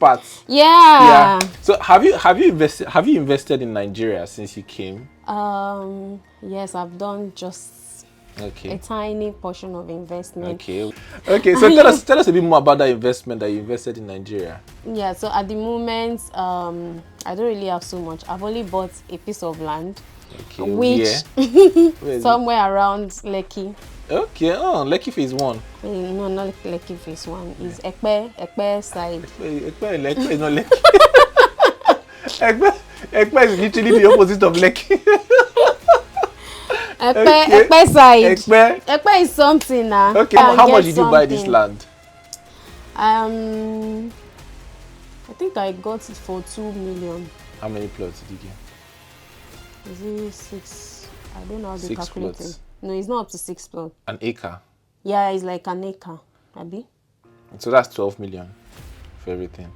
parts. Yeah. So have you invested in Nigeria since you came? Yes, I've done just a tiny portion of investment. Okay. So tell us a bit more about that investment that you invested in Nigeria. Yeah. So at the moment, I don't really have so much. I've only bought a piece of land, which somewhere around Lekki. Okay. Oh, Lekki phase 1. No, not Lekki phase 1. Is Ekpe side. Ekpe is not Lekki. Ekpe is literally the opposite of Lekki. Ekpe side. Ekpe is something now. Okay. How much did you buy this land? I think I got it for 2 million. How many plots did you get? Is it 6? I don't know how they calculate it. No, it's not up to 6 plots. An acre? Yeah, it's like an acre. Abi? So that's 12 million for everything.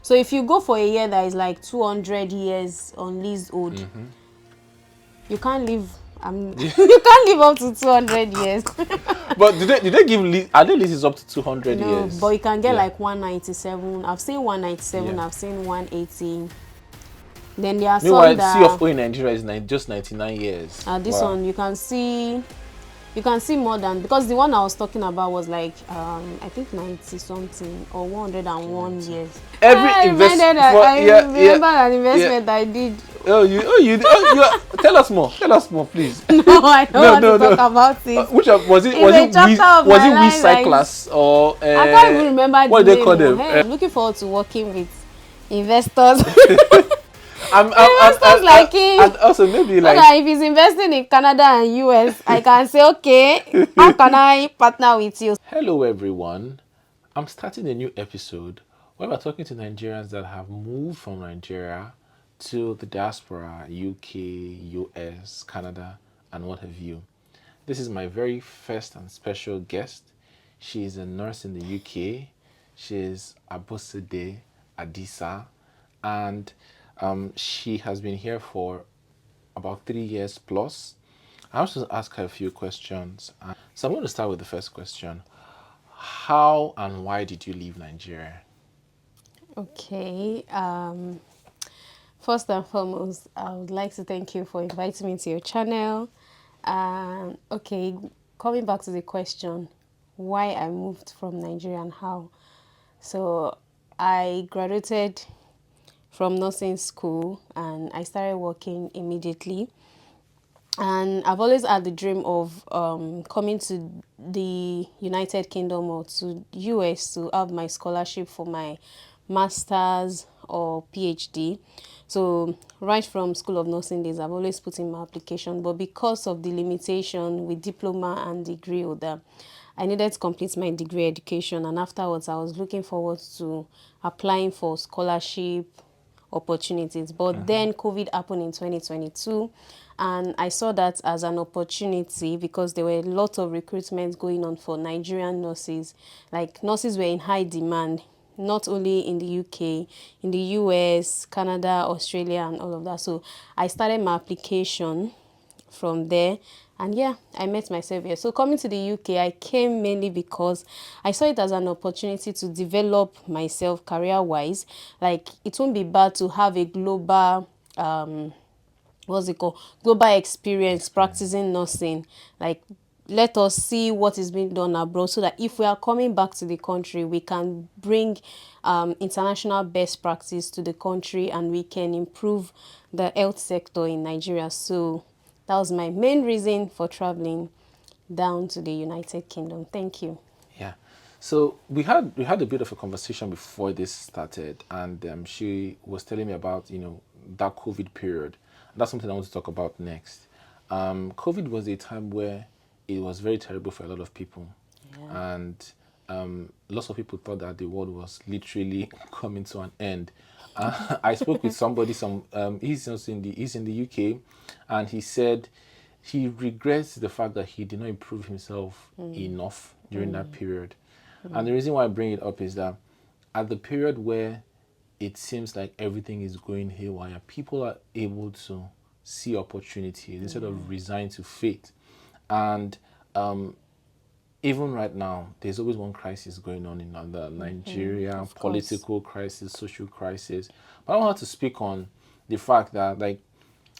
So if you go for a year that is like 200 years on leasehold, you can't live. You can't live up to 200 years. But do they give lease? Are they leases up to 200 years? No, but you can get like 197. I've seen 197. I've seen 180. Then there are some that. C of O in Nigeria is just 99 years. This one you can see more than, because the one I was talking about was like I think 90 something or 101 years. Every investment. I remember an investment I did. You tell us more, please. No, I don't want to talk about it. Which was it we cyclists or I can't even remember what do they call them? I'm looking forward to working with investors. Investors like him. And also maybe like if he's investing in Canada and US, I can say, okay, how can I partner with you? Hello everyone. I'm starting a new episode where we're talking to Nigerians that have moved from Nigeria to the diaspora, UK, US, Canada, and what have you. This is my very first and special guest. She is a nurse in the UK. She is Abosede Adisa, and she has been here for about 3 years plus. I was to ask her a few questions. So I'm going to start with the first question. How and why did you leave Nigeria? Okay. First and foremost, I would like to thank you for inviting me to your channel. Okay, coming back to the question, why I moved from Nigeria and how. So I graduated from nursing school and I started working immediately. And I've always had the dream of coming to the United Kingdom or to US to have my scholarship for my master's or PhD. So right from School of Nursing days, I've always put in my application. But because of the limitation with diploma and degree holder, I needed to complete my degree education. And afterwards, I was looking forward to applying for scholarship opportunities. But then COVID happened in 2022. And I saw that as an opportunity because there were a lot of recruitment going on for Nigerian nurses. Like nurses were in high demand, not only in the UK, in the US, Canada, Australia, and all of that. So I started my application from there. And yeah, I met myself here. So coming to the UK, I came mainly because I saw it as an opportunity to develop myself career-wise. Like, it won't be bad to have a global, global experience practicing nursing. Like, let us see what is being done abroad so that if we are coming back to the country, we can bring international best practice to the country and we can improve the health sector in Nigeria. So that was my main reason for traveling down to the United Kingdom. Thank you. Yeah. So we had a bit of a conversation before this started, and she was telling me about that COVID period. That's something I want to talk about next. COVID was a time where it was very terrible for a lot of people, and lots of people thought that the world was literally coming to an end. I spoke with somebody. He's in the UK, and he said he regrets the fact that he did not improve himself enough during that period. And the reason why I bring it up is that at the period where it seems like everything is going haywire, people are able to see opportunities instead of resign to fate. And even right now, there's always one crisis going on in the Nigeria, Of course. political crisis, social crisis. But I want to speak on the fact that like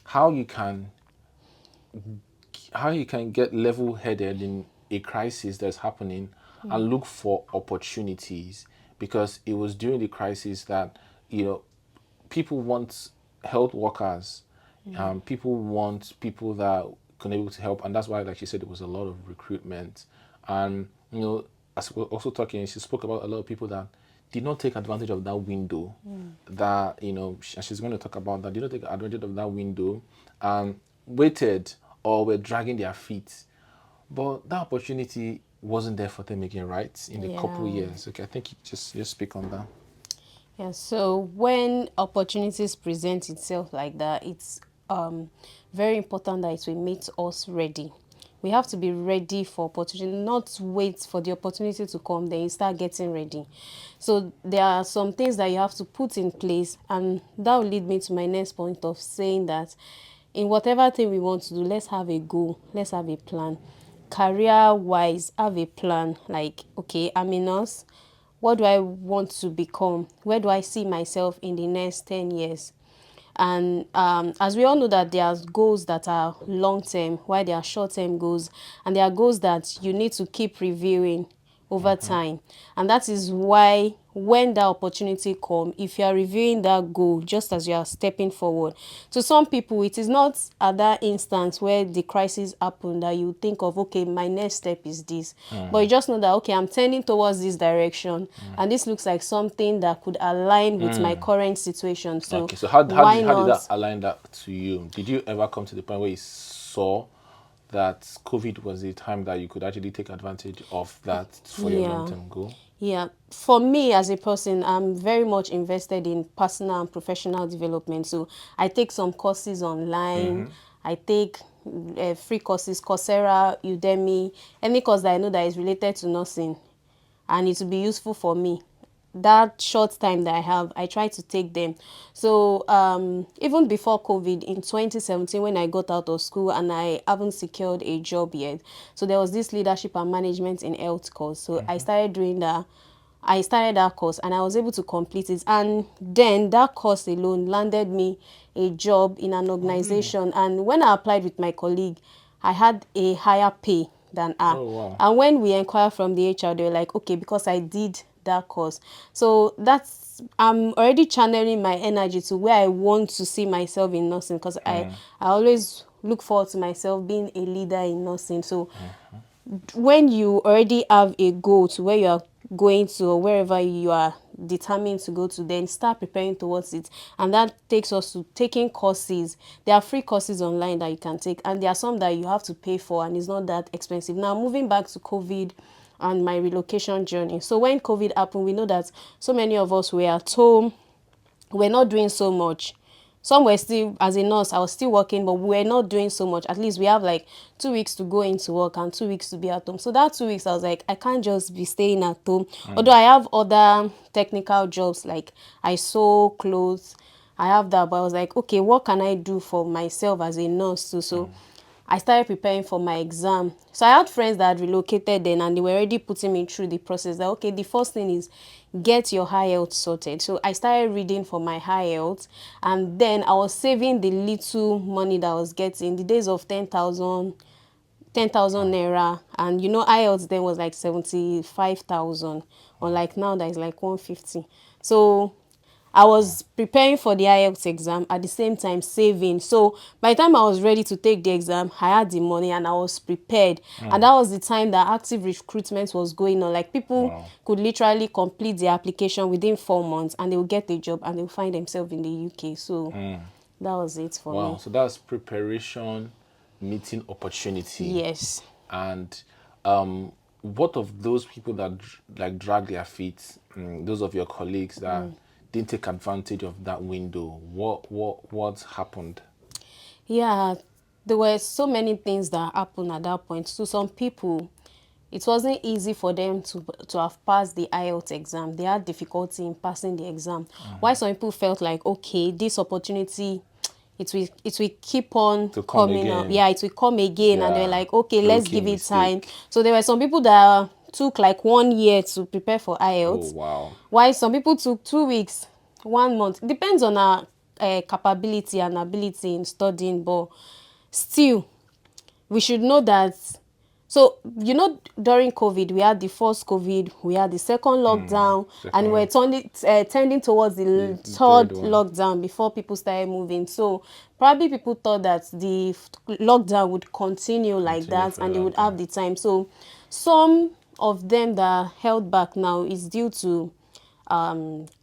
how you can get level-headed in a crisis that's happening and look for opportunities, because it was during the crisis that people want health workers, people want people that can able to help, and that's why, like she said, there was a lot of recruitment. And as we were also talking, she spoke about a lot of people that did not take advantage of that window. That and she's going to talk about that. Did not take advantage of that window and waited or were dragging their feet, but that opportunity wasn't there for them again, right? In a couple Yeah. years. Okay, I think you just speak on that. Yeah, so when opportunities present itself like that, it's very important that it will make us ready. We have to be ready for opportunity, not wait for the opportunity to come, then you start getting ready. So there are some things that you have to put in place, and that will lead me to my next point of saying that in whatever thing we want to do, let's have a goal, let's have a plan. Career wise, have a plan, like, okay, I'm a nurse. What do I want to become? Where do I see myself in the next 10 years? And as we all know that there are goals that are long-term, while there are short-term goals, and there are goals that you need to keep reviewing over time. And that is why when that opportunity come, if you are reviewing that goal just as you are stepping forward, to some people it is not at that instance where the crisis happened that you think of, okay, my next step is this, but you just know that, okay, I'm tending towards this direction, and this looks like something that could align with my current situation, so Okay, so why how did that not? align that to you? Did you ever come to the point where you saw that COVID was the time that you could actually take advantage of that for your Yeah. long-term goal? Yeah, for me as a person, I'm very much invested in personal and professional development. So I take some courses online. I take free courses, Coursera, Udemy, any course that I know that is related to nursing, and it will be useful for me. That short time that I have, I try to take them. So even before COVID in 2017, when I got out of school and I haven't secured a job yet, so there was this leadership and management in health course. So I started doing that. I started that course and I was able to complete it. And then that course alone landed me a job in an Oh, really? organization. And when I applied with my colleague, I had a higher pay than her. Oh, wow. And when we inquired from the HR, they were like, okay, because I did that course. So that's, I'm already channeling my energy to where I want to see myself in nursing, because I always look forward to myself being a leader in nursing. So when you already have a goal to where you are going to, or wherever you are determined to go to, then start preparing towards it. And that takes us to taking courses. There are free courses online that you can take, and there are some that you have to pay for, and it's not that expensive. Now, moving back to COVID and my relocation journey. So when COVID happened, we know that so many of us were at home, we're not doing so much. Some were still, as a nurse, I was still working, but we're not doing so much. At least we have like 2 weeks to go into work and 2 weeks to be at home. So that 2 weeks, I was like, I can't just be staying at home. Although I have other technical jobs, like I sew clothes, I have that, but I was like, okay, what can I do for myself as a nurse too? So I started preparing for my exam. So I had friends that had relocated then, and they were already putting me through the process that, okay, the first thing is get your high health sorted. So I started reading for my high health, and then I was saving the little money that I was getting, the days of 10,000 naira, and IELTS then was like 75,000, unlike now that is like 150. So I was preparing for the IELTS exam at the same time saving. So by the time I was ready to take the exam, I had the money and I was prepared. And that was the time that active recruitment was going on. Like people Wow. could literally complete the application within 4 months and they will get a job and they will find themselves in the UK. So that was it for Wow. me. So that's preparation, meeting opportunity. Yes. And what of those people that like drag their feet, those of your colleagues that didn't take advantage of that window? What happened? Yeah, there were so many things that happened at that point. To some people, it wasn't easy for them to have passed the IELTS exam. They had difficulty in passing the exam. Why some people felt like, okay, this opportunity it will keep on To come coming up. again. Yeah, it will come again, and they're Yeah. like, okay, let's Rookie give it time. mistake. So there were some people that took like 1 year to prepare for Oh, IELTS, wow. while some people took 2 weeks, 1 month. Depends on our capability and ability in studying, but still, we should know that. So, during COVID, we had the first COVID, we had the second lockdown, and Second we're one. tending towards the The third third one. lockdown before people started moving. So, probably people thought that the lockdown would continue like Continue that for a and they long would time. have the time. So, some of them that are held back now is due to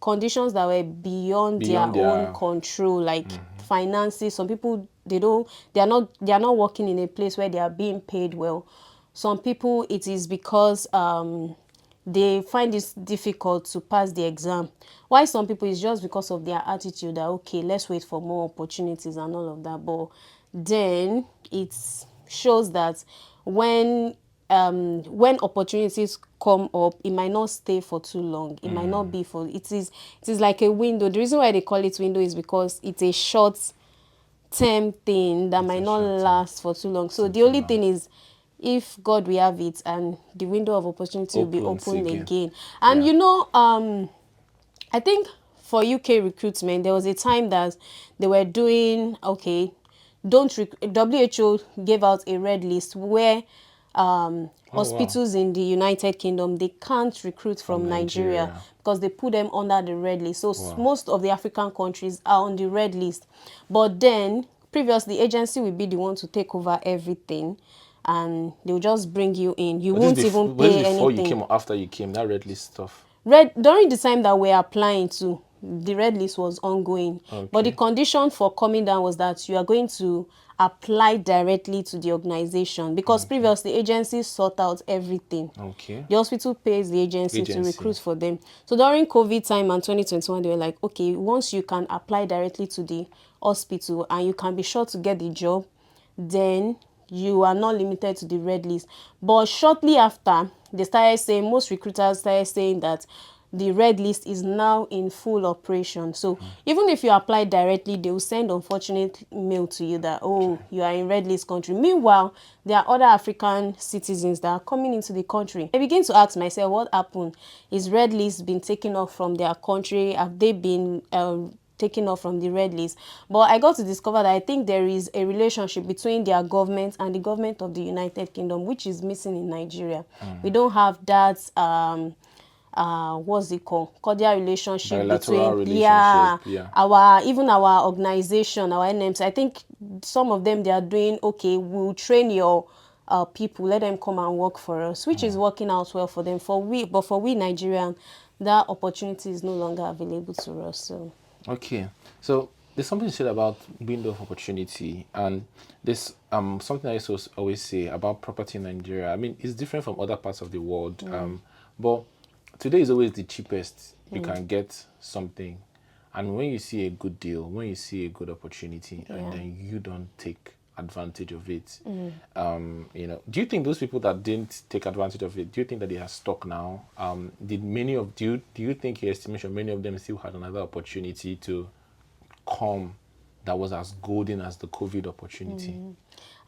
conditions that were beyond their Beyond own their control, like finances. Some people, they are not working in a place where they are being paid well. Some people, it is because they find it difficult to pass the exam. Why some people, it's just because of their attitude that, okay, let's wait for more opportunities and all of that. But then it shows that when opportunities come up, it might not stay for too long. It might not be for, it is like a window. The reason why they call it window is because it's a short term thing that It's might a not short term. last for too long. So the Too only long. thing is, if God will have it, and the window of opportunity will be Opens opened again. again. And Yeah. I think for UK recruitment, there was a time that they were doing, okay, WHO gave out a red list where Oh, wow. hospitals in the United Kingdom, they can't recruit From from Nigeria Nigeria. because they put them under the red list. So Wow. most of the African countries are on the red list. But then previously, the agency will be the one to take over everything, and they'll just bring you in. You Was this, won't even was this pay before you anything. came or after you came? That red list stuff. During the time that we're applying to, the red list was ongoing. But the Okay. condition for coming down was that you are going to apply directly to the organization, because Okay. previously agencies sort out everything. Okay. The hospital pays the agency to Agency. recruit for them. So during COVID time and 2021, they were like, okay, once you can apply directly to the hospital and you can be sure to get the job, then you are not limited to the red list. But shortly after, most recruiters started saying that the red list is now in full operation. So even if you apply directly, they will send unfortunate mail to you that, oh, you are in red list country. Meanwhile, there are other African citizens that are coming into the country. I begin to ask myself, what happened? Is red list been taken off from their country? Have they been taken off from the red list? But I got to discover that I think there is a relationship between their government and the government of the United Kingdom, which is missing in Nigeria. We don't have that what's it called, cordial relationship Bilateral between, yeah, relationship. Yeah. our organization, our NMs. I think some of them, they are doing, okay, we'll train your people, let them come and work for us, which is working out well for them. But for we Nigerian, that opportunity is no longer available to us. So Okay, so there's something you said about window of opportunity, and this something I used to always say about property in Nigeria. I mean, it's different from other parts of the world, but today is always the cheapest you can get something, and when you see a good deal, when you see a good opportunity, and yeah. then you don't take advantage of it, do you think those people that didn't take advantage of it, do you think that they are stuck now? Did many of do you think, your estimation, many of them still had another opportunity to come that was as golden as the COVID opportunity?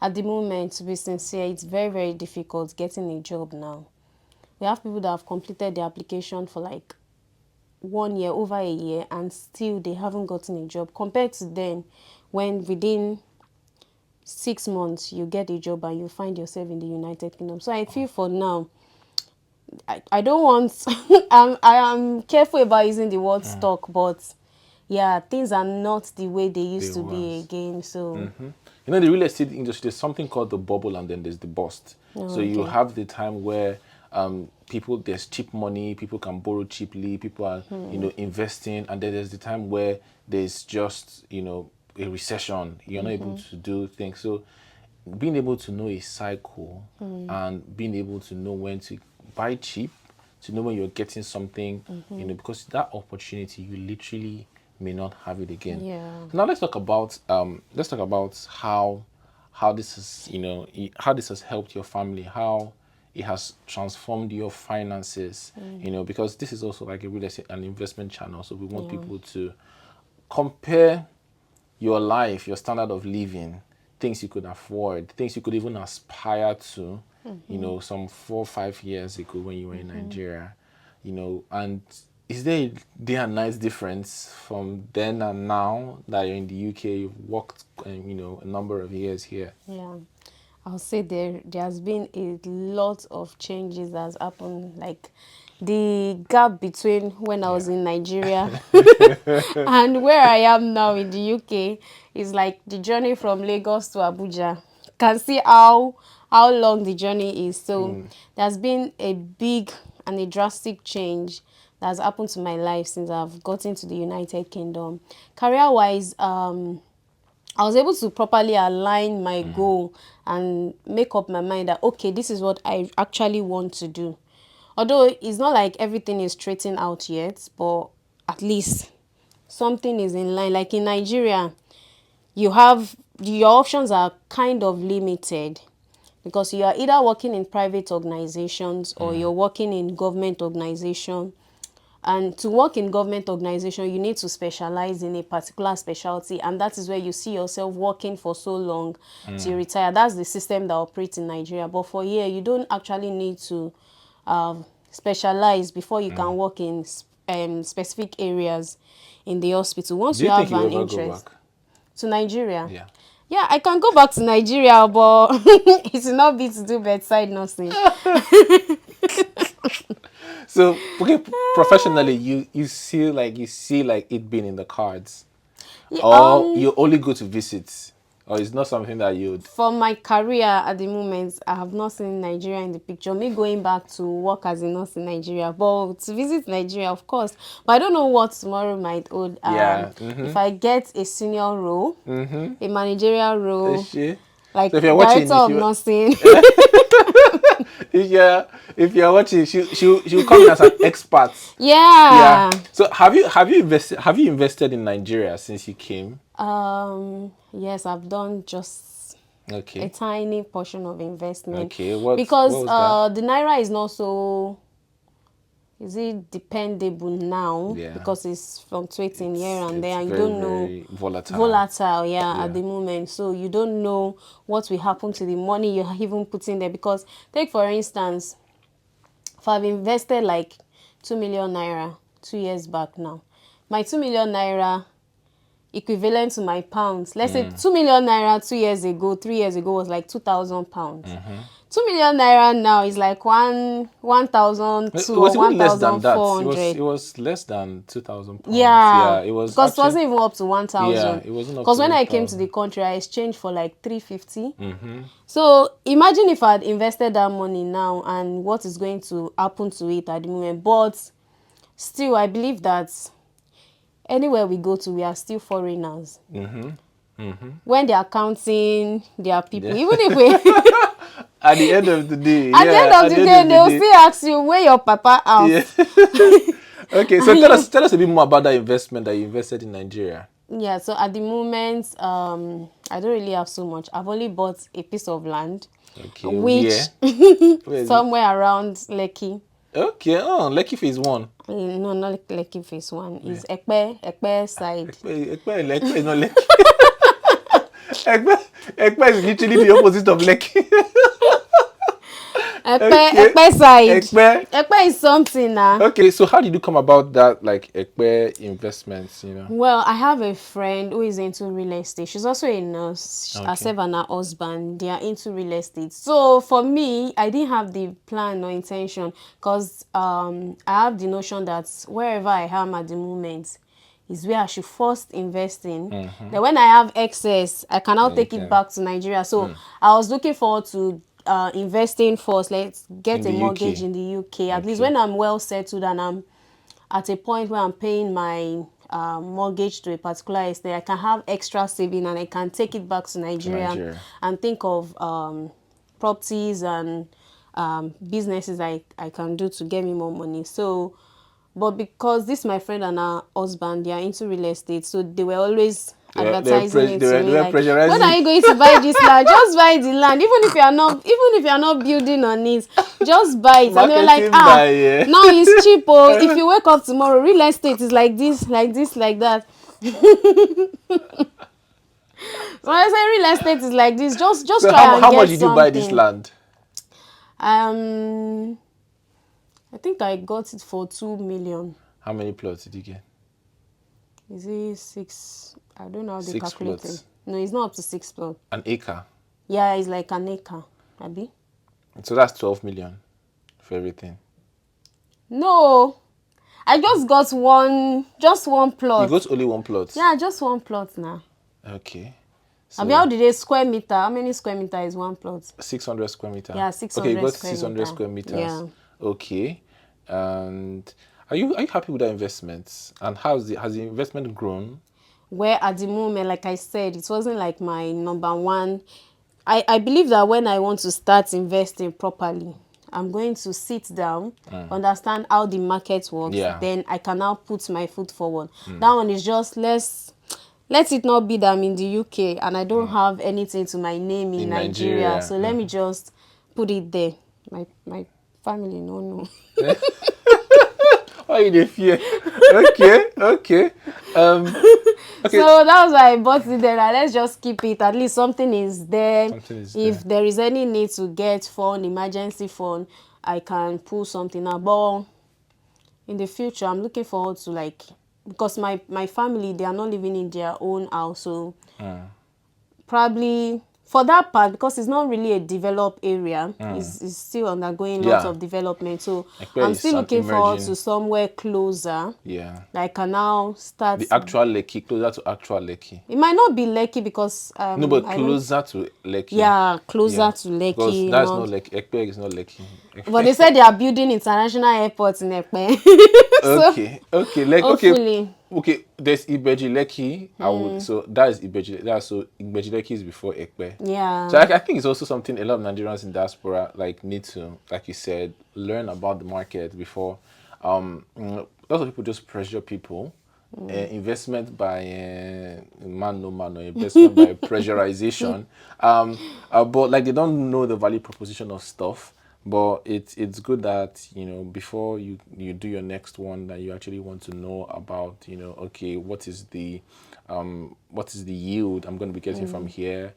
At the moment, to be sincere, it's very, very difficult getting a job now. We have people that have completed their application for like 1 year, over a year, and still they haven't gotten a job, compared to then, when within 6 months you get a job and you find yourself in the United Kingdom. So I feel for now, I don't want I am careful about using the word stuck, but yeah, things are not the way they used There to be was. again. So You know, the real estate industry, there's something called the bubble, and then there's the bust. So oh, you okay. have the time where people, there's cheap money, people can borrow cheaply, people are investing, and then there's the time where there's just a recession. You're not able to do things. So being able to know a cycle and being able to know when to buy cheap, to know when you're getting something, because that opportunity, you literally may not have it again. Yeah. So now let's talk about how this is how this has helped your family, how it has transformed your finances, because this is also like a real estate and investment channel. So we want Yeah. people to compare your life, your standard of living, things you could afford, things you could even aspire to, some 4 or 5 years ago when you were in Nigeria, and is there a day and night difference from then and now that you're in the UK? You've worked, a number of years here. Yeah. I'll say there has been a lot of changes that has happened. Like the gap between when I was in Nigeria and where I am now in the UK is like the journey from Lagos to Abuja. Can see how long the journey is. So there's been a big and a drastic change that has happened to my life since I've gotten to the United Kingdom. Career-wise, I was able to properly align my goal and make up my mind that, okay, this is what I actually want to do. Although it's not like everything is straightened out yet, but at least something is in line. Like in Nigeria, your options are kind of limited because you are either working in private organizations or you're working in government organization. And to work in government organization, you need to specialize in a particular specialty, and that is where you see yourself working for so long till you retire. That's the system that operates in Nigeria. But for here, you don't actually need to specialize before you can work in specific areas in the hospital. Once Do you you think have you an ever go interest back? to Nigeria, Yeah. yeah, I can go back to Nigeria, but it will not be to do bedside nursing. So, okay, professionally, you see like it being in the cards, Yeah, or you only go to visit, or it's not something that you'd. for my career at the moment, I have not seen Nigeria in the picture. Me going back to work as a nurse in Nigeria, but to visit Nigeria, of course. But I don't know what tomorrow might hold. Yeah. If I get a senior role, a managerial role, She. like So if you're watching, director of nursing. if you're watching, she'll come in as an expert. Yeah. Yeah. So have you invested in Nigeria since you came? Yes, I've done just a Okay. tiny portion of investment. Okay. What Because was that? the naira is not so, is it dependable now? Yeah. Because it's fluctuating here and It's there, and you very, don't know. very volatile. Volatile, yeah, Yeah. at the moment. So you don't know what will happen to the money you're even putting there. Because take for instance, if I've invested like 2 million naira 2 years back now, my 2 million naira equivalent to my pounds. Let's say 2 million naira 2 years ago, 3 years ago was like 2,000 pounds. 2 million naira now is like 1,002 It or was even less than that. 1,400. It was less than 2,000 pounds. Yeah, Yeah, it was because it actually. wasn't even up to Yeah, 1,000. it wasn't up Because to when I came to 1,000. the country, I exchanged for like 350. So imagine if I had invested that money now and what is going to happen to it at the moment. But still, I believe that anywhere we go to, we are still foreigners. When they are counting their people, Yeah. even if we At the end of the day, at the end of the day, they will still ask you where your papa house. Yeah. Okay, so tell us a bit more about that investment that you invested in Nigeria. Yeah, so at the moment, I don't really have so much. I've only bought a piece of land, Okay, which where is it? somewhere around Lekki. Okay, Lekki phase 1. No, not Lekki phase 1. Is Ekpe side. Ekpe is not Lekki. Ekpe is literally the opposite of Lekki. Ekpe side. Ekpe. Ekpe is something now. Okay, so how did you come about that, like Ekpe investments? Well, I have a friend who is into real estate. She's also a nurse. Okay. Herself and her husband, they are into real estate. So for me, I didn't have the plan or intention because I have the notion that wherever I am at the moment is where I should first invest in. Then when I have excess, I can now take it back to Nigeria. So I was looking forward to investing first. Let's get In a the mortgage UK. in the UK. At least when I'm well settled and I'm at a point where I'm paying my mortgage to a particular estate, I can have extra saving and I can take it back to Nigeria. And think of properties and businesses I can do to get me more money. So, but because this my friend and her husband, they are into real estate, so they were always advertising it to me like, when are you going to buy this land? Just buy the land, even if you are not building on it, just buy it. And they were like, now it's cheap. Oh, if you wake up tomorrow, real estate is like this, like that. When I say real estate is like this, just So try and how much get did you buy this something. land? Um, I think I got it for 2 million. How many plots did you get? Is it 6? I don't know how they 6 calculate it. plots. No, it's not up to 6 plots. An acre. Yeah, it's like an acre. Abi? So that's 12 million for everything. No, I just one You plot. got only one plot. Yeah, just one plot now. Okay. I mean, how So did they square meter? How many square meter is one plot? 600 square meter. Yeah, Okay, you 600 got square 600 meter. square meters. Yeah. Okay. And are you happy with that investment? And has the investment grown? Where at the moment, like I said, it wasn't like my number one. I believe that when I want to start investing properly, I'm going to sit down, understand how the market works, Yeah. then I can now put my foot forward. That one is just let it not be that I'm in the UK and I don't have anything to my name in In Nigeria. Nigeria. So let me just put it there. My family no. Why you dey fear? Okay, okay. Okay. So that was why I bought it there. And let's just keep it. At least something is there. Something is If there. there is any need to get fund, emergency fund, I can pull something out. But in the future, I'm looking forward to because my family, they are not living in their own house. So probably for that part, because it's not really a developed area, it's still undergoing lots Yeah. of development. So Ekpe I'm is still an looking forward emerging. to somewhere closer Yeah. that I can now start. The actual Lekki, closer to actual Lekki. It might not be Lekki because No, but I don't. closer to Lekki. Yeah, closer Yeah. to Because Lekki, that's not not. Lekki. Ekpe is not Lekki. But they said they are building international airports in Ekpe. So Okay, okay, like okay, hopefully, okay. There's Ibeji Lekki. I would so that is Ibeji. That's so Ibeji Lekki is before Ekpe. So yeah. I think it's also something a lot of Nigerians in diaspora need to, like you said, learn about the market before. Lots of people just pressure people. Investment by man no man or investment by pressurization. But like they don't know the value proposition of stuff. But it's good that before you do your next one that you actually want to know about okay, what is the yield I'm going to be getting from here.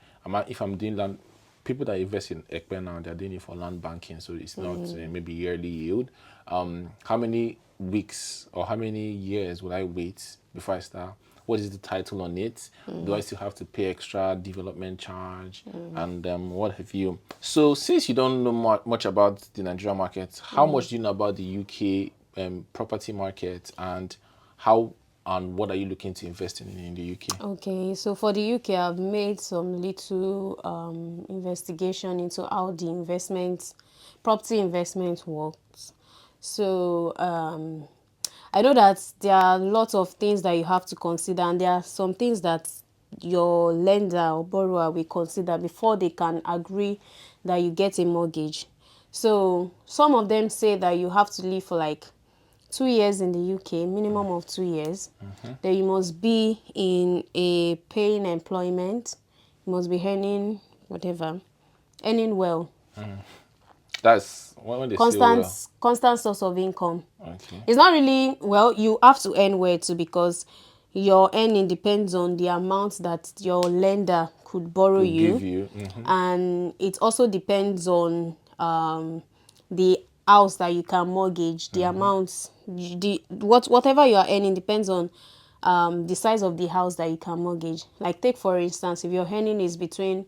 If I'm doing land, people that invest in Ekpe now, they're doing it for land banking, so it's not maybe yearly yield. How many weeks or how many years will I wait before I start? What is the title on it? Do I still have to pay extra development charge? And what have you? So since you don't know much about the Nigerian market, how much do you know about the UK property market, and how and what are you looking to invest in the UK? Okay, so for the UK, I've made some little investigation into how the property investment works. So I know that there are lots of things that you have to consider, and there are some things that your lender or borrower will consider before they can agree that you get a mortgage. So some of them say that you have to live for 2 years in the UK, minimum of 2 years. Then you must be in a paying employment. You must be earning whatever, earning well. That's when they say Constant, well. constant source of income. Okay. It's not really, well, you have to earn well too, because your earning depends on the amount that your lender could borrow Could you. give you. And it also depends on the house that you can mortgage, the amounts, whatever you are earning depends on the size of the house that you can mortgage. Like take for instance, if your earning is between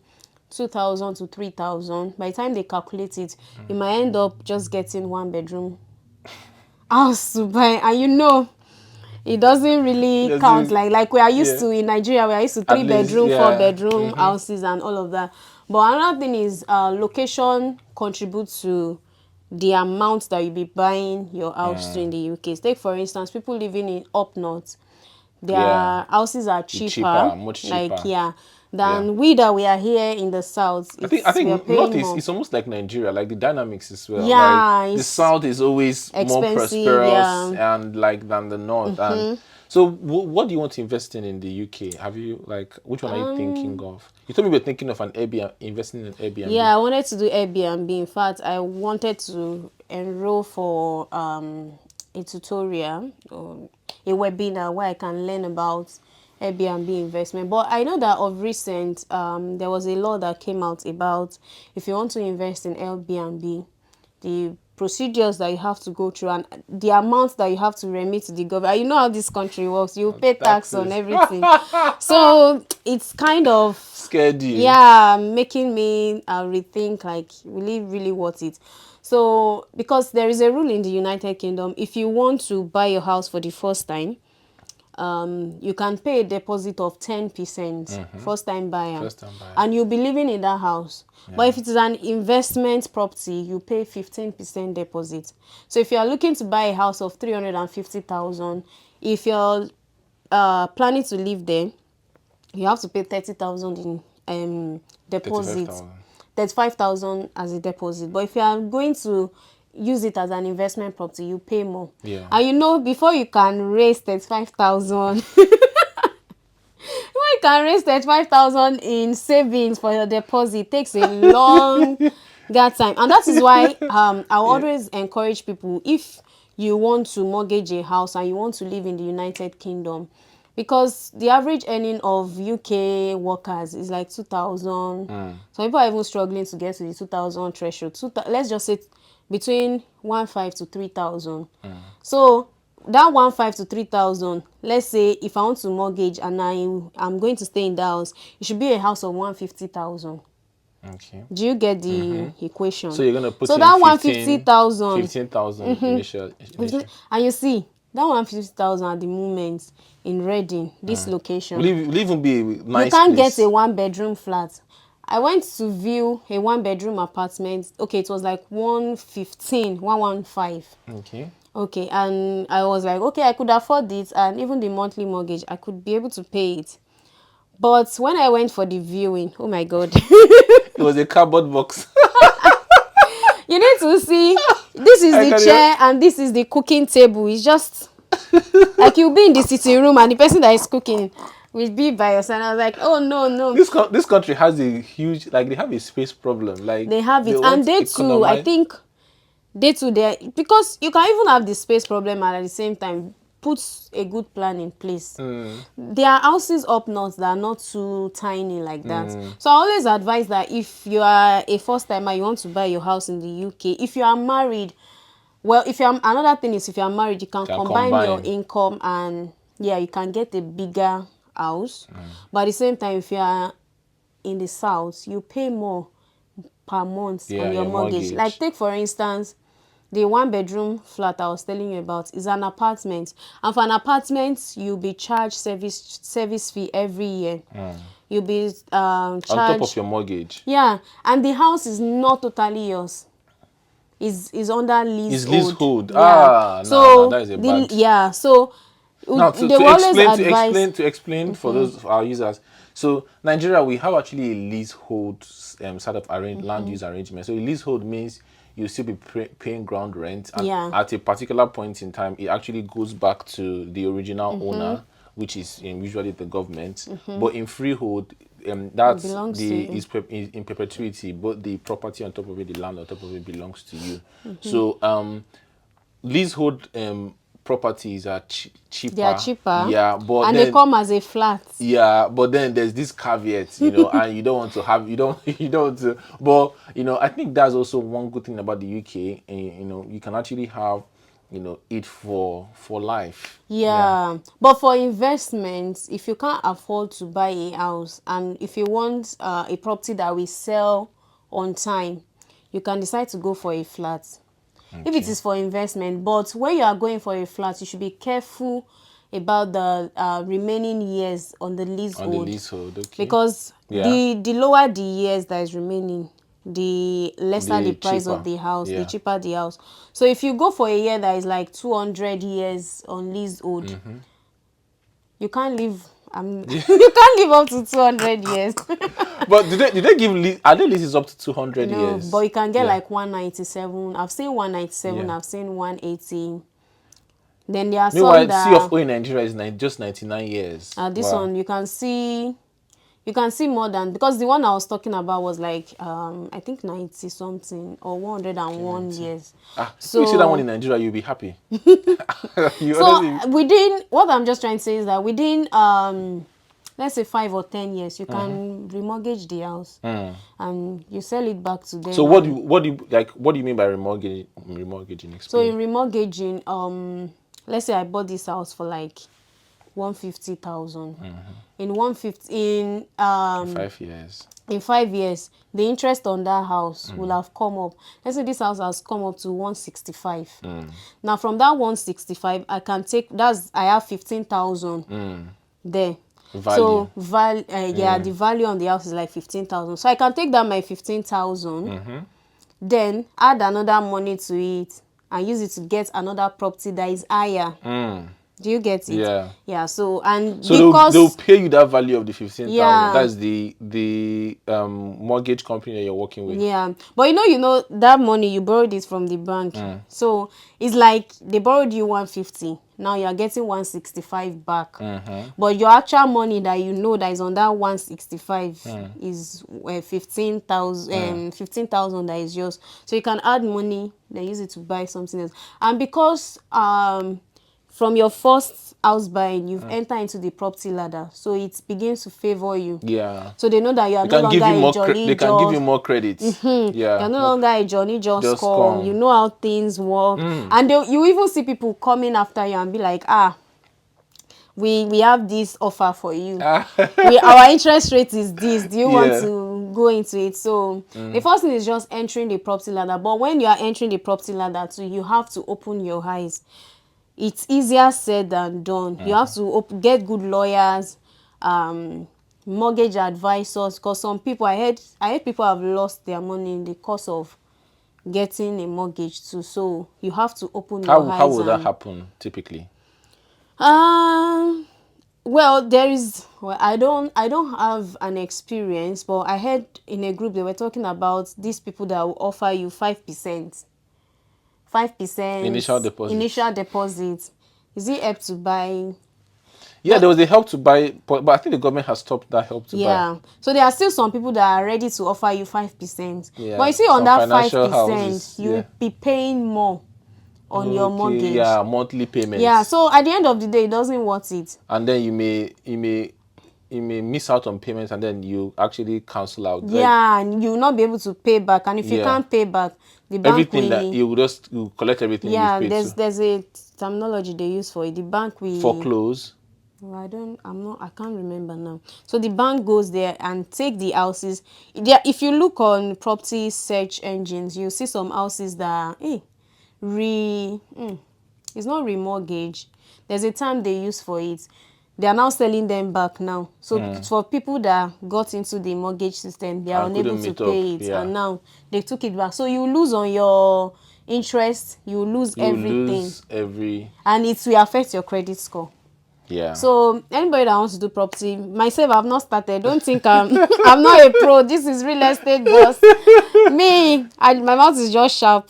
2,000 to 3,000, by the time they calculate it, you might end up just getting 1 bedroom house to buy, and it doesn't really count Doesn't like we are used yeah. to in Nigeria. We are used to At three least bedroom, four yeah. bedroom houses and all of that. But another thing is location contributes to the amount that you be buying your house to in the UK. Take for instance, people living in up north, Yeah. their houses are It's cheaper, cheaper, much cheaper. than Yeah. we that we are here in the south. I We are think North paying is more. it's almost like Nigeria, like the dynamics as well. Like Yeah, the it's South is always more expensive. prosperous Yeah. and like than the North. And so, what do you want to invest in the UK? Have you which one are you thinking of? You told me you were thinking of an Airbnb, investing in Airbnb. Yeah, I wanted to do Airbnb. In fact, I wanted to enroll for a tutorial or a webinar where I can learn about Airbnb investment. But I know that of recent, there was a law that came out about if you want to invest in Airbnb, the procedures that you have to go through and the amount that you have to remit to the government. You know how this country works. You pay tax on Taxes. everything. So it's kind of, Scared you. yeah, making me rethink, like, really worth it. So because there is a rule in the United Kingdom, if you want to buy your house for the first time, you can pay a deposit of 10%, first time buyer, First time buyer. and you'll be living in that house. Yeah. But if it is an investment property, you pay 15% deposit. So if you are looking to buy a house of 350,000, if you're planning to live there, you have to pay 30,000 in deposit, 35,000. 35,000 as a deposit. But if you are going to use it as an investment property, you pay more. Yeah. And you know, before you can raise 35,000, before you can raise 35,000 in savings for your deposit, it takes a long time. And that is why I always encourage people, if you want to mortgage a house and you want to live in the United Kingdom, because the average earning of UK workers is like 2,000. Some people are even struggling to get to the 2,000 threshold. Let's just say between 1,500 to 3,000. So that 1,500 to 3,000, let's say if I want to mortgage and I'm going to stay in that house, it should be a house of 150,000. Okay. Do you get the equation? So you're gonna put so in that 15,000 150,000, initial. and you see that 150,000 at the moment in Reading, this location, Will even be a nice you can't place. get a 1-bedroom flat. I went to view a 1-bedroom apartment. Okay, it was like 115. Okay. Okay, and I was like, okay, I could afford it, and even the monthly mortgage, I could be able to pay it. But when I went for the viewing, oh my God. It was a cardboard box. You need to see, this is the chair and this is the cooking table. It's just like you'll be in the sitting room and the person that is cooking will be by your side. I was like, oh no. This country has a huge, like, they have a space problem. Like, They have it. want And they too, I think, because you can even have the space problem and at the same time put a good plan in place. There are houses up north that are not too tiny like that. So I always advise that if you are a first timer, you want to buy your house in the UK, if you are married, well, another thing is, if you are married, you can combine your income, and yeah, you can get a bigger house. But at the same time, if you are in the south, you pay more per month on your mortgage. Like, take for instance, the 1-bedroom flat I was telling you about is an apartment, and for an apartment you'll be charged service fee every year. You'll be charged on top of your mortgage. Yeah, and the house is not totally yours. Is under leasehold. It's leasehold. Yeah. So that is a bad. Yeah. So now to explain for those our users. So Nigeria, we have actually a leasehold sort of land use arrangement. So a leasehold means you still be paying ground rent, and at a particular point in time, it actually goes back to the original owner, which is usually the government. But in freehold, that's is in perpetuity. But the property on top of it, the land on top of it, belongs to you. So leasehold properties are cheaper. They are cheaper. Yeah, but and then, they come as a flat. Yeah, but then there's this caveat, and you don't want to have you don't want to. But I think that's also one good thing about the UK. And you can actually have it for life. Yeah, but for investments, if you can't afford to buy a house, and if you want a property that will sell on time, you can decide to go for a flat. If it is for investment. But when you are going for a flat, you should be careful about the remaining years on the leasehold. On the leasehold, okay. Because the lower the years that is remaining, the lesser the price cheaper of the house, the cheaper the house. So if you go for a year that is like 200 years on leasehold, you can't live. You can't live up to 200 years. But do they give are there leases up to 200 years? No, but you can get like 197. I've seen 197. I've seen 180. Then there are some that C of O in Nigeria is just 99 years. This one you can see you can see more than, because the one I was talking about was like I think 90 something or 101 years. If you see that one in So Nigeria, you'll be happy. You honestly. so within, what I'm just trying to say is that within let's say 5 or 10 years, you can remortgage the house and you sell it back to them. So what do you like? What do you mean by remortgaging? Remortgaging, So explain. in remortgaging, let's say I bought this house for like 150,000. In 150, in 5 years. in 5 years, the interest on that house will have come up. Let's say this house has come up to 165. Now from that 165, I can take, I have 15,000 there. Value. So yeah, the value on the house is like 15,000. So I can take that my 15,000, then add another money to it and use it to get another property that is higher. Do you get it? Yeah. Yeah. So and So because they'll pay you that value of the 15,000. Yeah. That's the mortgage company that you're working with. yeah, but you know that money you borrowed it from the bank. So it's like they borrowed you 150. Now you are getting 165 back. But your actual money that you know that is on that 165 is 15,000. 15,000 that is yours. So you can add money, then use it to buy something else. And because from your first house buying, you've entered into the property ladder, so it begins to favor you. Yeah. So they know that you are no longer a Johnny. They can give you more credit. Yeah. You're no longer a Johnny just come. come. You know how things work. And you even see people coming after you and be like, we have this offer for you. Our interest rate is this. Do you want to go into it? So the first thing is just entering the property ladder. But when you are entering the property ladder too, you have to open your eyes. It's easier said than done. You have to get good lawyers, mortgage advisors, because some people, I heard people have lost their money in the course of getting a mortgage too. So you have to open your eyes. How will that happen typically? Well, I don't have an experience, but I heard in a group they were talking about these people that will offer you 5%. 5% initial deposit. Is it help to buy? Yeah, there was a help to buy, but I think the government has stopped that help to buy. Yeah, so there are still some people that are ready to offer you 5%. Yeah. But you see, on that financial 5%, houses, you will be paying more on your mortgage. Yeah, monthly payments. Yeah, so at the end of the day, it doesn't worth it. And then you may miss out on payments, and then you actually cancel out. Yeah, and you will not be able to pay back. And if you can't pay back, the bank everything that you collect everything. Yeah, you've paid there's a terminology they use for it. The bank will foreclose. Well, I can't remember now. So the bank goes there and take the houses. If you look on property search engines, you see some houses that it's not remortgage. There's a term they use for it. They are now selling them back now. So for people that got into the mortgage system, they are unable to pay it, and now they took it back. So you lose on your interest, you lose everything, and it will affect your credit score. Yeah. So anybody that wants to do property, myself, I've not started. Don't think I'm not a pro. This is real estate, boss. My mouth is just sharp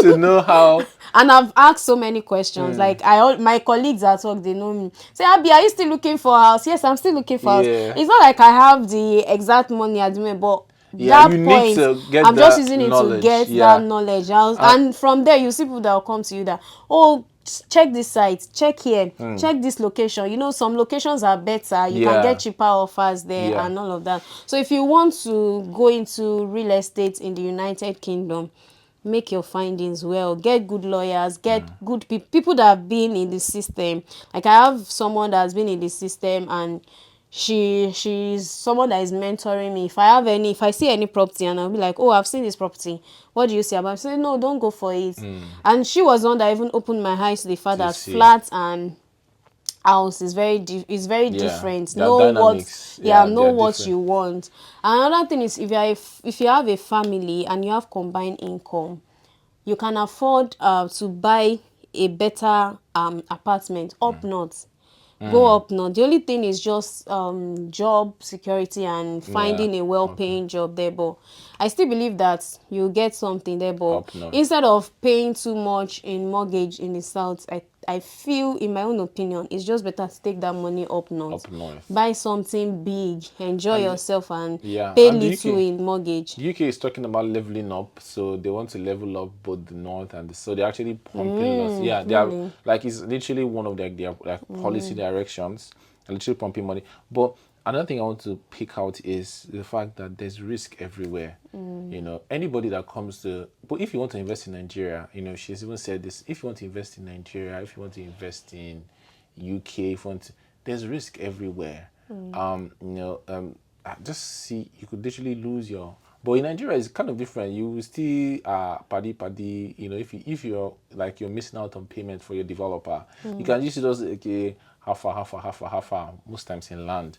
to know how. And I've asked so many questions. Like my colleagues at work, they know me. Say, Abby, are you still looking for a house? Yes, I'm still looking for a house. It's not like I have the exact money at the moment, but that point, I'm just using it to get that knowledge. And from there, you see people that will come to you that, check this site, check here, check this location. You know, some locations are better. You can get cheaper offers there and all of that. So if you want to go into real estate in the United Kingdom, make your findings well. Get good lawyers, get good people that have been in the system. Like I have someone that has been in the system, and she's someone that is mentoring me. If I see any property and I'll be like, I've seen this property, what do you say about it? I say, no, don't go for it. And she was one that even opened my eyes to the fact that flats and house is very different. Know what you want. Another thing is, if you have a family and you have combined income, you can afford to buy a better apartment up north. Go up north. The only thing is just job security and finding a well-paying job there. But I still believe that you get something there. But instead of paying too much in mortgage in the south, I feel, in my own opinion, it's just better to take that money up north. Up north. Buy something big, enjoy And yourself, and yeah, pay and the little UK. in mortgage. The UK is talking about leveling up, so they want to level up both the north and the so they're actually pumping lots. Yeah, they are Really? like it's literally one of their like policy directions, literally pumping money. But another thing I want to pick out is the fact that there's risk everywhere. Anybody that comes to, but if you want to invest in Nigeria, she's even said this. If you want to invest in Nigeria, if you want to invest in UK, if you want to, there's risk everywhere. Just see, you could literally lose your. But in Nigeria, it's kind of different. You will still paddy. If you're like you're missing out on payment for your developer, you can just okay half most times in land.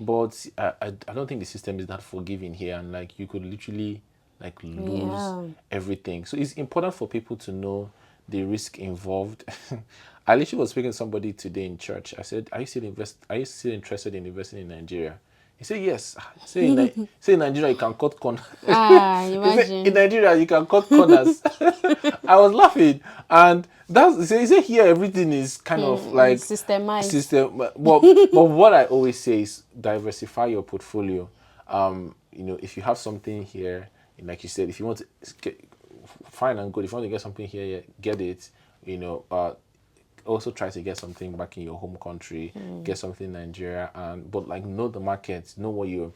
But I don't think the system is that forgiving here, and like you could literally like lose Yeah. everything. So it's important for people to know the risk involved. I literally was speaking to somebody today in church. I said, Are you still interested in investing in Nigeria? He said, yes. Say in Nigeria you can cut corners. He said, in Imagine. Nigeria you can cut corners. I was laughing. And he said here everything is kind of like Systemized. system. But what I always say is diversify your portfolio. If you have something here, like you said, if you want to fine and good. If you want to get something here, get it. Also try to get something back in your home country, get something in Nigeria, but like know the market, know what you're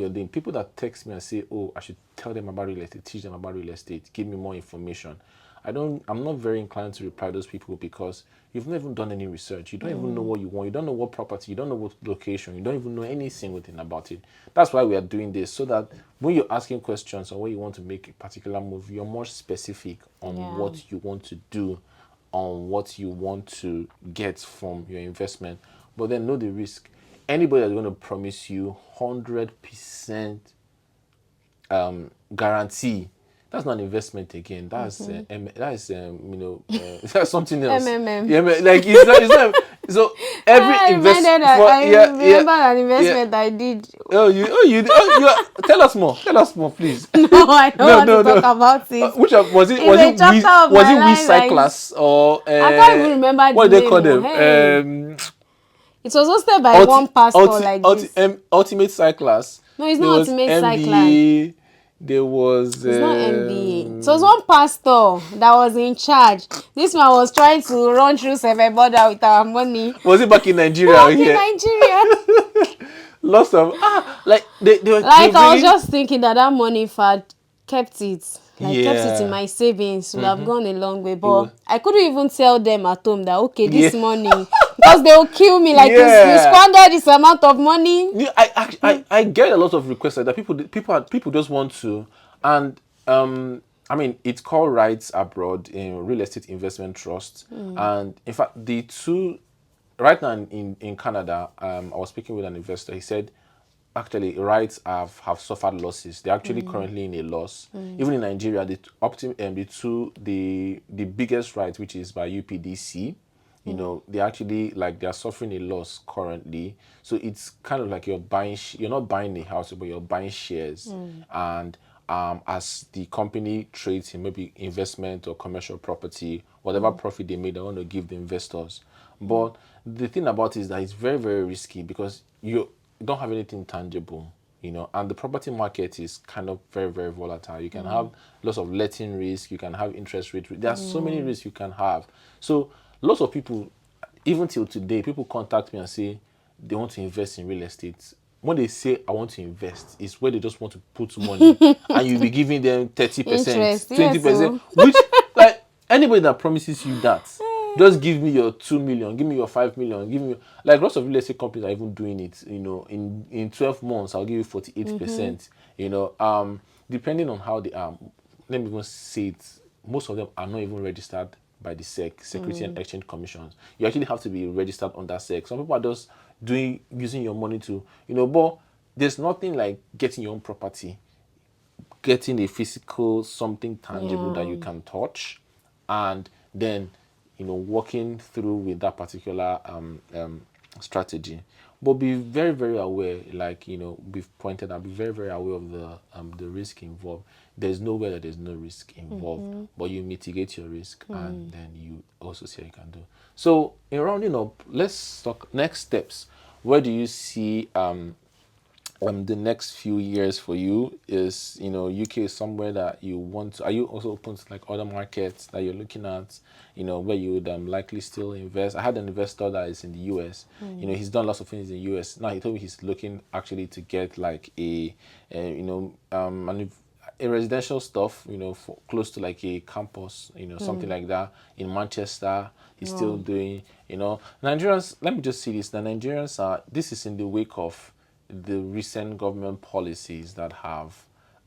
doing. People that text me and say, "Oh, I should tell them about real estate, teach them about real estate, give me more information." I'm not very inclined to reply to those people because you've not even done any research. You don't even know what you want. You don't know what property. You don't know what location. You don't even know any single thing about it. That's why we are doing this, so that when you're asking questions or when you want to make a particular move, you're more specific on what you want to do, on what you want to get from your investment. But then know the risk. Anybody that's going to promise you 100% guarantee, that's not an investment again. That's that's something else. MMM. Yeah, like it's not. So every I investment. remember an investment I did. Tell us more. Tell us more, please. No, I don't want to talk about it. Which was it? It's a chapter of Was my it life. Cyclass or? I can't even remember What the do they call name. them? Hey. It was hosted by one pastor like this. Ultimate Cyclass. No, it's There not was Ultimate Cyclass. MBA. There was. It's not MBA. So it was one pastor that was in charge. This man was trying to run through seven border with our money. Was it back in Nigeria? Back in Nigeria. Lots of like they were Like they I was really, just thinking that money, if I'd kept it, kept it in Yeah. my savings, would have gone a long way. But was- I couldn't even tell them at home that okay, this Yeah. money, because they will kill me. Like you Yeah. squandered this amount of money. Yeah, I get a lot of requests like that. People just want to, and I mean it's called Rights Abroad in Real Estate Investment Trust, and in fact the two right now in Canada, I was speaking with an investor. He said actually rights have suffered losses. They're actually currently in a loss. Even in Nigeria, the biggest right, which is by UPDC, they actually like they're suffering a loss currently. So it's kind of like you're not buying a house, but you're buying shares. And as the company trades in maybe investment or commercial property, whatever profit they made, they want to give the investors. But the thing about it is that it's very, very risky because you don't have anything tangible, and the property market is kind of very, very volatile. You can have lots of letting risk, you can have interest rate risk. There are so many risks you can have. So lots of people, even till today, people contact me and say they want to invest in real estate. When they say I want to invest, it's where they just want to put money and you'll be giving them 30%, Interest, 20%, yes, which like anybody that promises you that, just give me your 2 million, give me your 5 million, give me like lots of real estate companies are even doing it. In 12 months I'll give you 48%. Depending on how they are. Let me even say it. Most of them are not even registered by the Security and Exchange Commissions. You actually have to be registered on that SEC. Some people are just using your money to, but there's nothing like getting your own property, getting a physical something tangible that you can touch, and then working through with that particular strategy. But be very, very aware, like we've pointed out, be very, very aware of the risk involved. There's nowhere that there's no risk involved, but you mitigate your risk and then you also see what you can do. So in rounding up, let's talk next steps. Where do you see the next few years for you? Is UK is somewhere that you want to, are you also open to like other markets that you're looking at, where you would likely still invest? I had an investor that is in the US. He's done lots of things in the US. Now he told me he's looking actually to get like a residential stuff, for close to like a campus, something like that in Manchester. He's still doing, Nigerians. Let me just see this. The Nigerians are. This is in the wake of the recent government policies that have,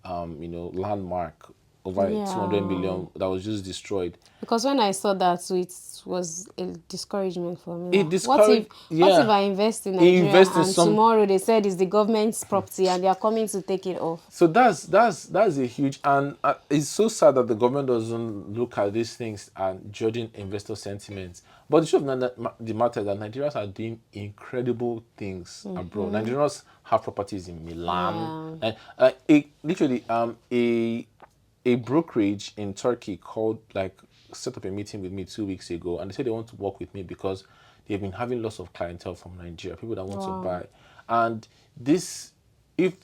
landmark over 200 Yeah. million that was just destroyed. Because when I saw that, so it was a discouragement for me. It That what if discouraged, what if yeah. I invest in He Nigeria invest in and some. tomorrow they said it's the government's property and they are coming to take it off? So that's a huge, and it's so sad that the government doesn't look at these things and judging investor sentiments. But the truth of the matter is that Nigerians are doing incredible things abroad. Nigerians have properties in Milan, Yeah. and literally a brokerage in Turkey called, like, set up a meeting with me 2 weeks ago, and they said they want to work with me because they've been having lots of clientele from Nigeria, people that want to Wow. buy. And this, if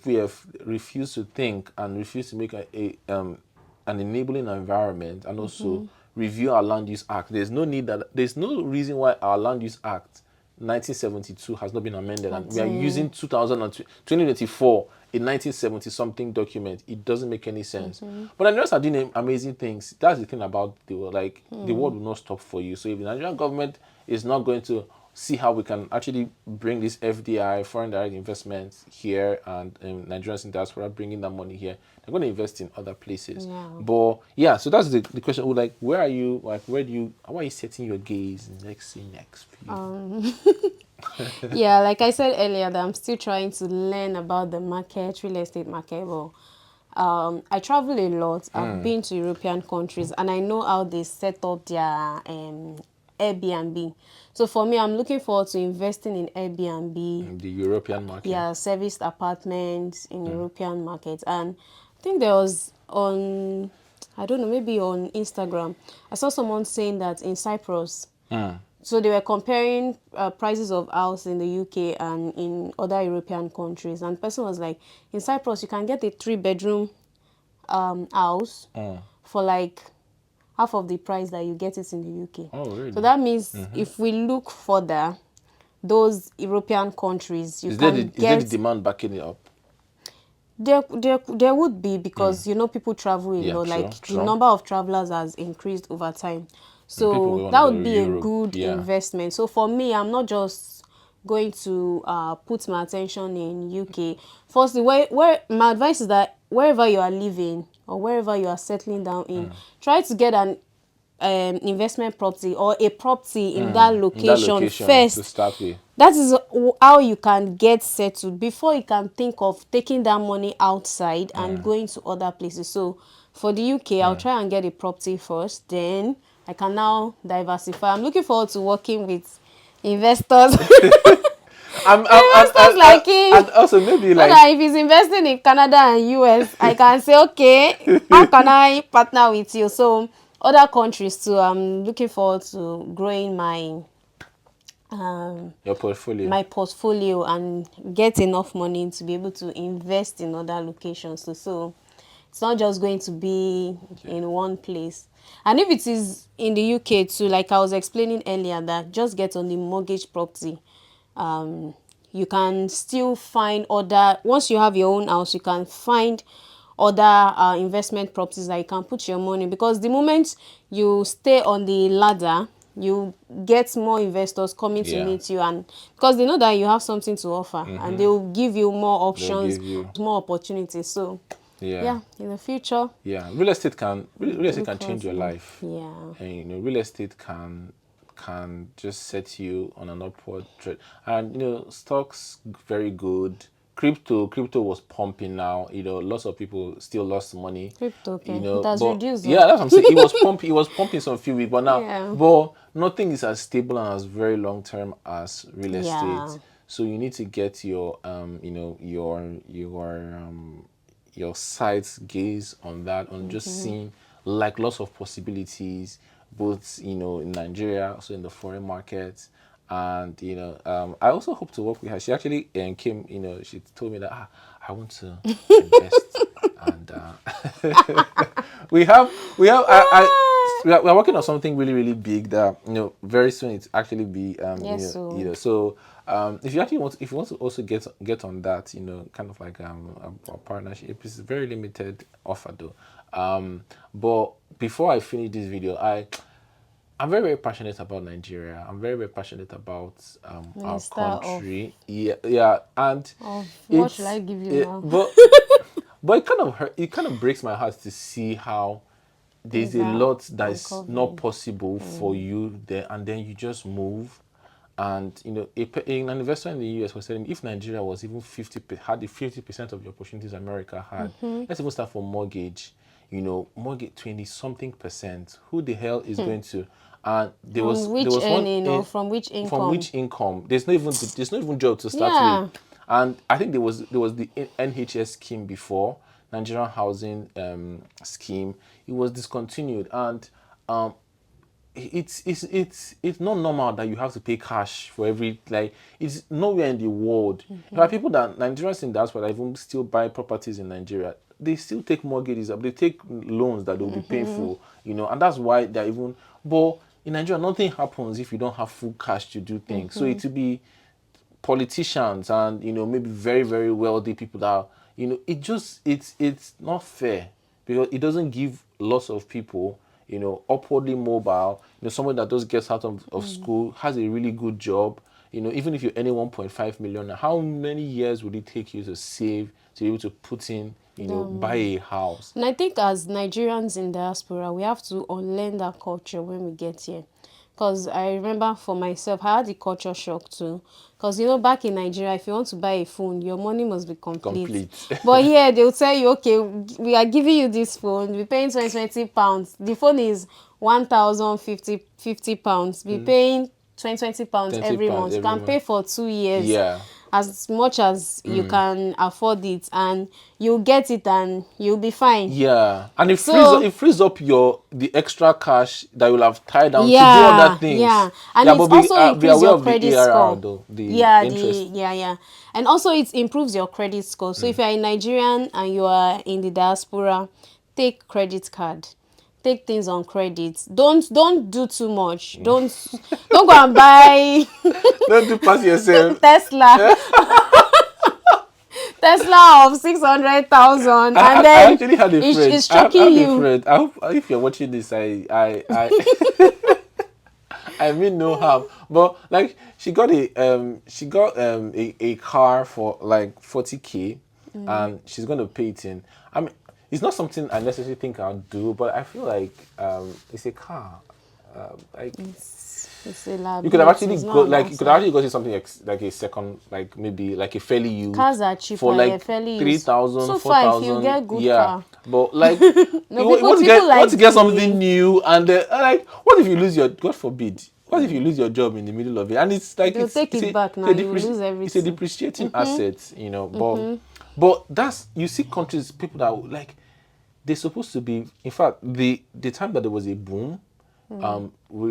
we have refused to think and refused to make an enabling environment, and also review our land use act, there's no reason why our land use act 1972 has not been amended, and we are using 2024 a 1970 something document. It doesn't make any sense. But Nigerians are doing amazing things. That's the thing about the world. Like, the world will not stop for you. So if the Nigerian government is not going to see how we can actually bring this FDI, foreign direct investments, here, and Nigerians in diaspora bringing that money here, they're going to invest in other places. Yeah. But yeah, so that's the question. Like, where are you? Like, how are you setting your gaze next few? Yeah, like I said earlier, that I'm still trying to learn about the market, real estate market. But I travel a lot. I've been to European countries, and I know how they set up their Airbnb. So for me, I'm looking forward to investing in Airbnb. In the European market. Yeah, serviced apartments in European markets. And I think there was on, I don't know, maybe on Instagram, I saw someone saying that in Cyprus, so they were comparing prices of house in the UK and in other European countries. And the person was like, in Cyprus, you can get a 3-bedroom house for like half of the price that you get it in the UK. Oh, really? So that means if we look further, those European countries, you Is can there the get. demand backing it up? There would be, because people travel a Yeah, lot. true, Like, the true. number of travelers has increased over time, And people so will want to that go would to be a Europe. good Yeah. investment. So for me, I'm not just going to put my attention in UK. Firstly, where my advice is that wherever you are living or wherever you are settling down in, try to get an investment property or a property in that In that location location to first. start with. That is how you can get settled before you can think of taking that money outside and going to other places. So for the UK, I'll try and get a property first, then I can now diversify. I'm looking forward to working with investors. Investors like him. And also maybe So like, that if he's investing in Canada and US, I can say, okay, how can I partner with you? So other countries too, I'm looking forward to growing your portfolio. my portfolio and get enough money to be able to invest in other locations too. So it's not just going to be in one place. And if it is in the UK too, like I was explaining earlier, that just get on the mortgage property. You can still find other, once you have your own house, you can find other investment properties that you can put your money, because the moment you stay on the ladder, you get more investors coming to Yeah. meet you, and because they know that you have something to offer, and they will give you more They'll options, give you. more opportunities. So Yeah. yeah, in the future, Yeah. Real estate look can forward change to your that. life. Yeah. And real estate can just set you on an upward trend. And stocks, very good. crypto was pumping now. Lots of people still lost money. Crypto, okay. It has But reduced yeah, though. that's what I'm saying. It was pumping some few weeks, but now, Yeah. but nothing is as stable and as very long term as real Yeah. estate. So you need to get your your sights gaze on that, on just seeing like lots of possibilities, both in Nigeria, also in the foreign markets. And I also hope to work with her. She actually came, she told me that I want to invest. And we have we are working on something really really big that very soon it's actually be Yes, so so if you actually want, if you want to also get on that, kind of like a partnership, it's a very limited offer though. But before I finish this video, I'm very, very passionate about Nigeria. I'm very, very passionate about our Minister country. Yeah, yeah, and of what should I it's give you it, now? but it kind of it kind of breaks my heart to see how there's Things a are lot that is not uncovering. possible for you there, and then you just move. And an investor in the US was saying, if Nigeria was even had the 50% of the opportunities America had, let's even start for mortgage. Mortgage 20-something%. Who the hell is going to? And there From was there which was one earning or in, from which from income? which income? There's no even job to start with. Yeah. And I think there was the NHS scheme before, Nigerian Housing Scheme. It was discontinued, and um, it's not normal that you have to pay cash for every, like, it's nowhere in the world. There are people that Nigerians in diaspora that even still buy properties in Nigeria. They still take mortgages, they take loans that they'll be paying for, and that's why they're even. But in Nigeria, nothing happens if you don't have full cash to do things. So it will be politicians and maybe very very wealthy people that it's not fair, because it doesn't give lots of people upwardly mobile, someone that just gets out of school, has a really good job, even if you're earning 1.5 million, how many years would it take you to save to be able to put in, buy a house? And I think as Nigerians in diaspora, we have to unlearn that culture when we get here. Because I remember for myself, I had a culture shock too. Because, back in Nigeria, if you want to buy a phone, your money must be complete. Complete. But here, they'll tell you, okay, we are giving you this phone. We're paying 20 pounds. The phone is 1,050 pounds. We're paying 20 pounds 20 every pounds month. You every can month. pay for 2 years Yeah. as much as you can afford it, and you'll get it and you'll be fine. Yeah, and So it frees up the extra cash that you'll have tied down to do other yeah, things. yeah, and Yeah, it but also be increase aware your of the credit ARR score. though, the Yeah, interest. and also it improves your credit score. So if you're a Nigerian and you are in the diaspora, take credit card, take things on credit. Don't do too much. Don't go and buy Don't do pass yourself. Tesla. Tesla of 600,000, and I then actually had a friend. it's I have checking a you. friend. I hope if you're watching this, I I mean no harm, but like she got a car for like 40K, and she's gonna pay it in. I mean, it's not something I necessarily think I'll do, but I feel like it's a car. Like It's a you could have liability. actually It's not got an like you could asset. actually got something like a second, like maybe like a fairly used Cars are for cheaper, yeah, like fairly three used. thousand, So four far, if you thousand, get good yeah. car, But like no, you people want to people like get something the new, and like what if you lose your, God forbid, what if you lose your job in the middle of it? And it's like they'll take it back now. You will lose it's a everything. depreciating asset, but that's, you see countries, people that like, they're supposed to be, in fact, the time that there was a boom,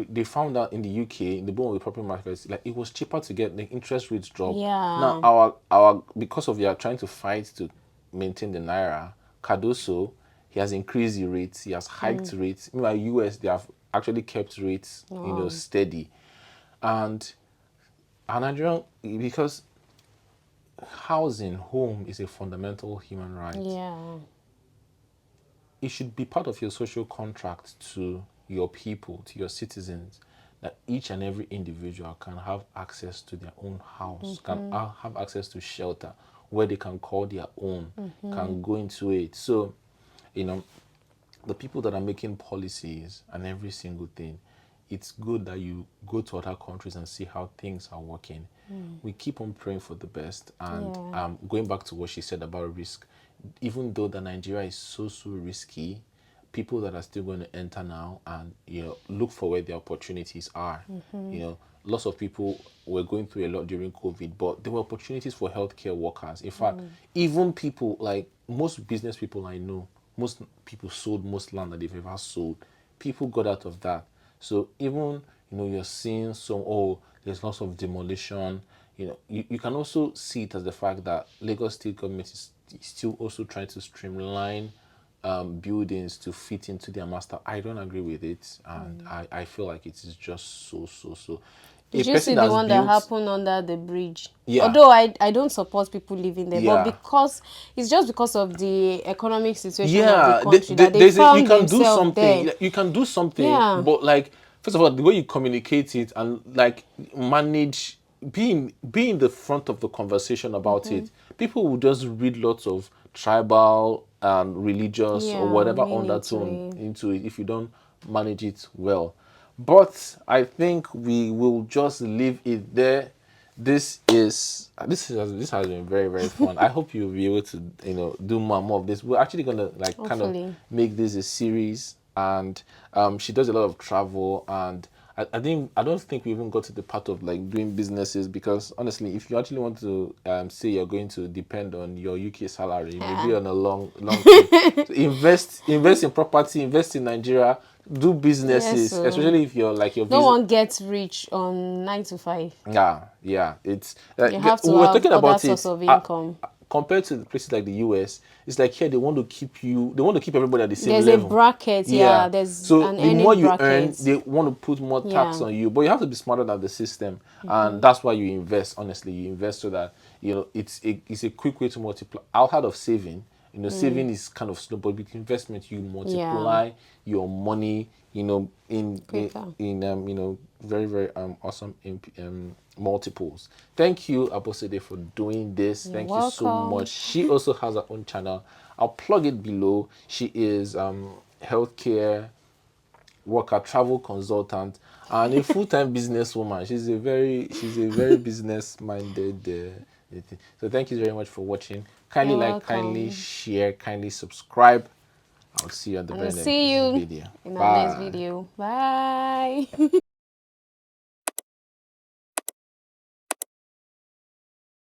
they found out in the UK, in the boom of the property markets, like it was cheaper to get, the interest rates drop. Now Yeah. our because of, they are trying to fight to maintain the naira, Cardoso, he has increased the rates, he has hiked rates. Meanwhile, US, they have actually kept rates, Wow. steady. And our Nigerian, because home is a fundamental human right, Yeah. it should be part of your social contract to your people, to your citizens, that each and every individual can have access to their own house, can have access to shelter where they can call their own, can go into it. So, you know, the people that are making policies and every single thing, it's good that you go to other countries and see how things are working. We keep on praying for the best. And Yeah. going back to what she said about risk, even though the Nigeria is so risky, people that are still going to enter now and look for where the opportunities are. Lots of people were going through a lot during COVID, but there were opportunities for healthcare workers. In fact, even people like most business people I know, most people sold most land that they've ever sold. People got out of that. So even you're seeing some, oh, there's lots of demolition. You can also see it as the fact that Lagos state government is still also trying to streamline buildings to fit into their master. I don't agree with it, and I feel like it is just so. A Did you person see the that's one that built, happened under the bridge? yeah, Although I don't support people living there, but yeah, because it's just because of the economic situation of the yeah. country that they There's a, you found can do themselves something. there. You can do something, Yeah. but like first of all, the way you communicate it and like manage being the front of the conversation about it, people will just read lots of tribal and religious or Yeah, whatever mean into undertone it. into it if you don't manage it well. But I think we will just leave it there. This has been very fun. I hope you'll be able to do more of this. We're actually gonna like kind of Hopefully. make this a series, and she does a lot of travel, and I don't think we even got to the part of like doing businesses, because honestly, if you actually want to say you're going to depend on your UK salary, you may be Yeah. on a long thing. So invest in property, invest in Nigeria, do Yes, businesses, so especially if you're like your no visa. one gets rich on 9 to 5. Yeah. It's You have we to were have talking other about source it. of income. Compared to places like the US, it's like here they want to keep you. They want to keep everybody at the same There's a level. bracket, Yeah. yeah. There's So an the more earning you earn, bracket. they want to put more tax Yeah. on you. But you have to be smarter than the system, and that's why you invest. Honestly, you invest so that it's a quick way to multiply. Outside of saving, saving is kind of slow, but with investment, you Yeah. multiply your money. In Quicker. very awesome multiples. Thank you, Abosede, for doing this. You're Thank you so much. welcome. She also has her own channel. I'll plug it below. She is healthcare worker, travel consultant, and a full-time businesswoman. She's a very business-minded. So thank you very much for watching. Kindly You're like, kindly welcome. share, kindly subscribe. I'll see you at the And very we'll next see you video. in our next Bye. video. Bye.